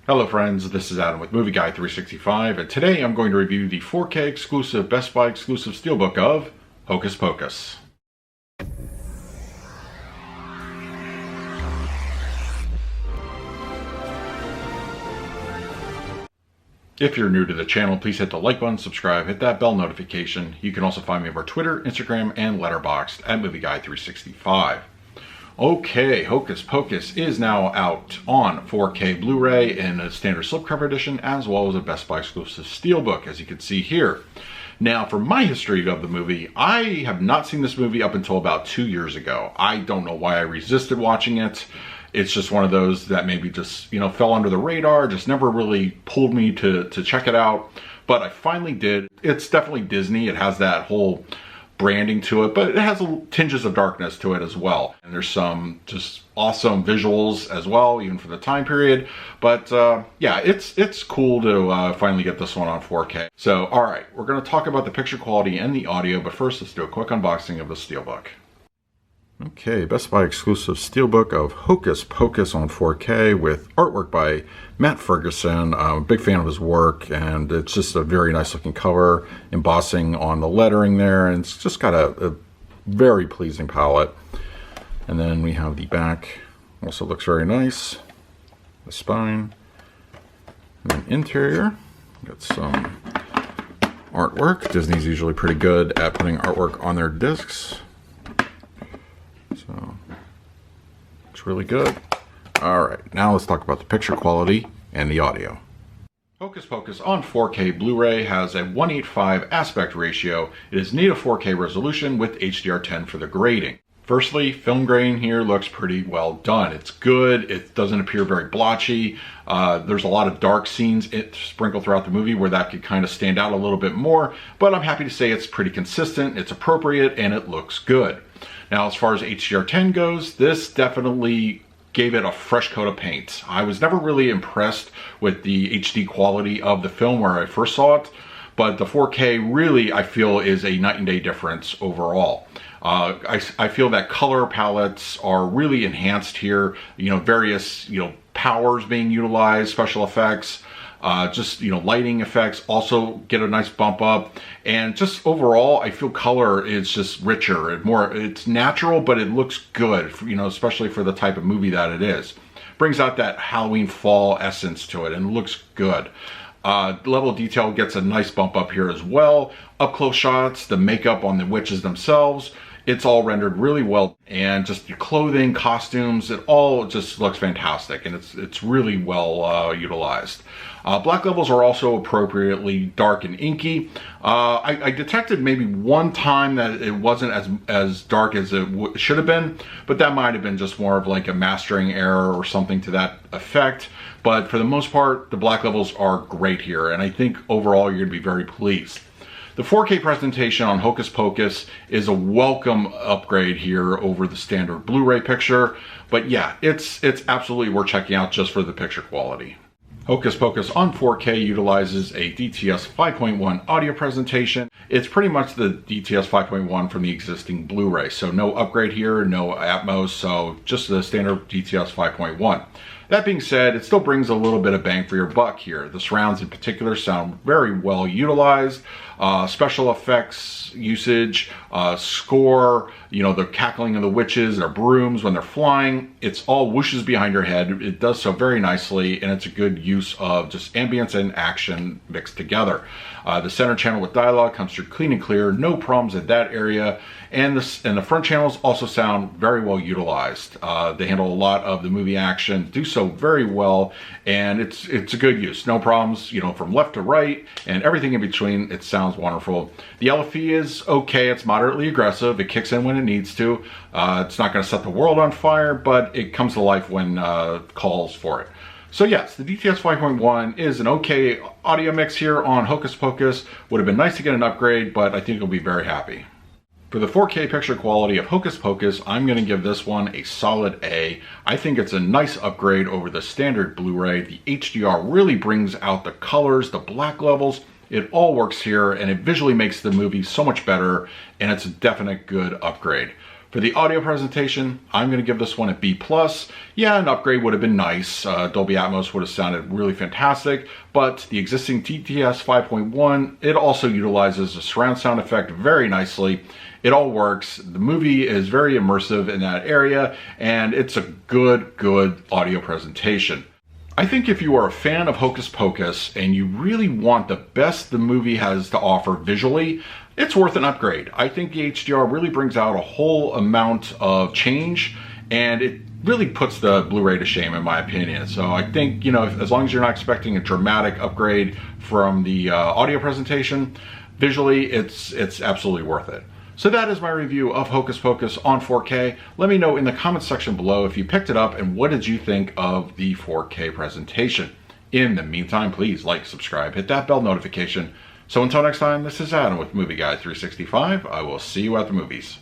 Hello friends, this is Adam with Movie Guy 365, and today I'm going to review the 4K exclusive Best Buy exclusive Steelbook of Hocus Pocus. If you're new to the channel, please hit the like button, subscribe, hit that bell notification. You can also find me over Twitter, Instagram, and Letterboxd at Movie Guy 365. Okay, Hocus Pocus is now out on 4K Blu-ray in a standard slipcover edition, as well as a Best Buy exclusive Steelbook, as you can see here. Now, for my history of the movie, I have not seen this movie up until about 2 years ago. I don't know why I resisted watching it. It's just one of those that maybe just, fell under the radar, just never really pulled me to check it out. But I finally did. It's definitely Disney. It has that whole branding to it, but it has tinges of darkness to it as well. And there's some just awesome visuals as well, even for the time period. But yeah, it's cool to finally get this one on 4K. So, all right, we're going to talk about the picture quality and the audio, but first let's do a quick unboxing of the Steelbook. Okay, Best Buy exclusive Steelbook of Hocus Pocus on 4K with artwork by Matt Ferguson. I'm a big fan of his work, and it's just a very nice looking cover, embossing on the lettering there, and it's just got a very pleasing palette. And then we have the back, also looks very nice. The spine, and then interior, got some artwork. Disney's usually pretty good at putting artwork on their discs. So, it's really good. Alright, now let's talk about the picture quality and the audio. Hocus Pocus on 4K Blu-ray has a 1:8:5 aspect ratio. It is native 4K resolution with HDR10 for the grading. Firstly, film grain here looks pretty well done. It's good. It doesn't appear very blotchy. There's a lot of dark scenes sprinkled throughout the movie where that could kind of stand out a little bit more, but I'm happy to say it's pretty consistent, it's appropriate, and it looks good. Now, as far as HDR10 goes, this definitely gave it a fresh coat of paint. I was never really impressed with the HD quality of the film where I first saw it, but the 4K really, I feel, is a night and day difference overall. I feel that color palettes are really enhanced here. Various powers being utilized, special effects, just lighting effects also get a nice bump up, and just overall I feel color is just richer and more. It's natural, but it looks good. Especially for the type of movie that it is. Brings out that Halloween fall essence to it and looks good. Level of detail gets a nice bump up here as well. Up close shots, the makeup on the witches themselves, it's all rendered really well, and just your clothing, costumes, it all just looks fantastic, and it's really well utilized. Black levels are also appropriately dark and inky. I detected maybe one time that it wasn't as dark as it should have been, but that might have been just more of like a mastering error or something to that effect. But for the most part, the black levels are great here, and I think overall you're going to be very pleased. The 4K presentation on Hocus Pocus is a welcome upgrade here over the standard Blu-ray picture, but yeah, it's absolutely worth checking out just for the picture quality. Hocus Pocus on 4K utilizes a DTS 5.1 audio presentation. It's pretty much the DTS 5.1 from the existing Blu-ray, so no upgrade here, no Atmos, so just the standard DTS 5.1. That being said, it still brings a little bit of bang for your buck here. The surrounds in particular sound very well utilized. Special effects usage, score, the cackling of the witches, their brooms when they're flying, it's all whooshes behind your head. It does so very nicely, and it's a good use of just ambience and action mixed together. The center channel with dialogue comes through clean and clear, no problems at that area, and the front channels also sound very well utilized. They handle a lot of the movie action, do so very well, and it's a good use. No problems, from left to right and everything in between. It sounds wonderful. The LFE is okay. It's moderately aggressive. It kicks in when it needs to. It's not going to set the world on fire, but it comes to life when calls for it. So yes, the DTS 5.1 is an okay audio mix here on Hocus Pocus. Would have been nice to get an upgrade, but I think you'll be very happy. For the 4K picture quality of Hocus Pocus, I'm going to give this one a solid A. I think it's a nice upgrade over the standard Blu-ray. The HDR really brings out the colors, the black levels. It all works here, and it visually makes the movie so much better, and it's a definite good upgrade. For the audio presentation, I'm going to give this one a B+. Yeah, an upgrade would have been nice. Dolby Atmos would have sounded really fantastic, but the existing TTS 5.1, it also utilizes a surround sound effect very nicely. It all works. The movie is very immersive in that area, and it's a good audio presentation. I think if you are a fan of Hocus Pocus and you really want the best the movie has to offer visually, it's worth an upgrade. I think the HDR really brings out a whole amount of change, and it really puts the Blu-ray to shame in my opinion. So I think, you know, as long as you're not expecting a dramatic upgrade from the audio presentation, visually it's absolutely worth it. So that is my review of Hocus Pocus on 4K. Let me know in the comments section below if you picked it up and what did you think of the 4K presentation. In the meantime, please like, subscribe, hit that bell notification. So until next time, this is Adam with Movie Guy 365. I will see you at the movies.